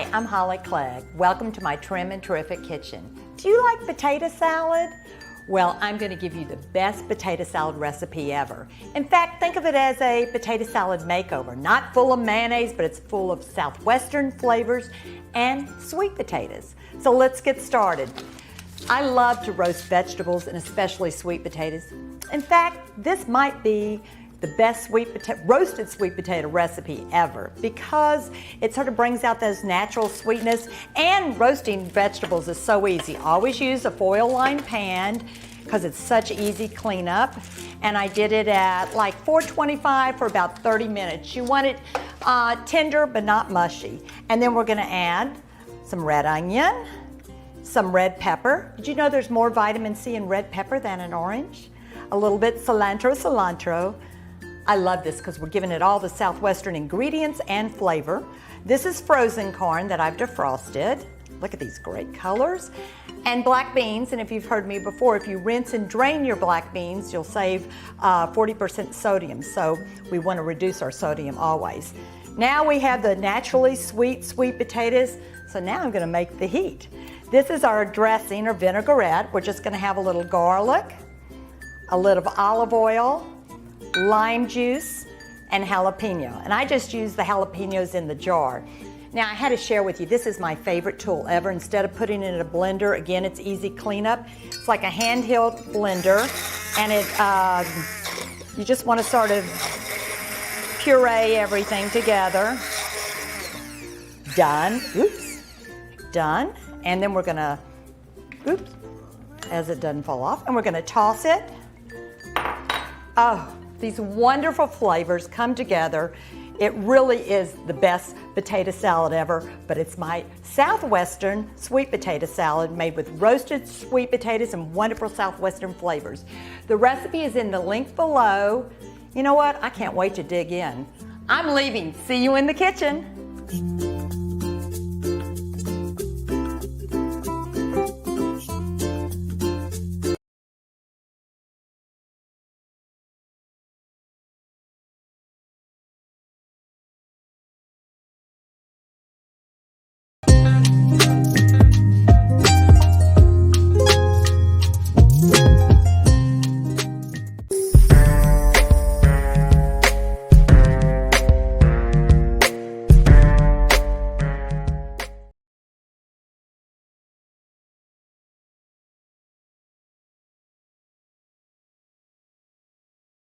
Hi, I'm Holly Clegg. Welcome to my Trim and Terrific Kitchen. Do you like potato salad? Well, I'm going to give you the best potato salad recipe ever. In fact, think of it as a potato salad makeover. Not full of mayonnaise, but it's full of Southwestern flavors and sweet potatoes. So let's get started. I love to roast vegetables and especially sweet potatoes. In fact, this might be the best roasted sweet potato recipe ever because it sort of brings out those natural sweetness, and roasting vegetables is so easy. Always use a foil-lined pan because it's such easy cleanup. And I did it at like 425 for about 30 minutes. You want it tender but not mushy. And then we're gonna add some red onion, some red pepper. Did you know there's more vitamin C in red pepper than in orange? A little bit cilantro. I love this because we're giving it all the Southwestern ingredients and flavor. This is frozen corn that I've defrosted. Look at these great colors. And black beans, and if you've heard me before, if you rinse and drain your black beans, you'll save 40% sodium. So we want to reduce our sodium always. Now we have the naturally sweet potatoes. So now I'm going to make the heat. This is our dressing or vinaigrette. We're just going to have a little garlic, a little olive oil, lime juice, and jalapeno. And I just use the jalapenos in the jar. Now I had to share with you, this is my favorite tool ever. Instead of putting it in a blender, again, it's easy cleanup. It's like a handheld blender, and you just want to sort of puree everything together. Done. Oops. Done. And then we're gonna, oops, as it doesn't fall off, and we're gonna toss it. Oh, these wonderful flavors come together. It really is the best potato salad ever, but it's my Southwestern sweet potato salad made with roasted sweet potatoes and wonderful Southwestern flavors. The recipe is in the link below. You know what? I can't wait to dig in. I'm leaving. See you in the kitchen.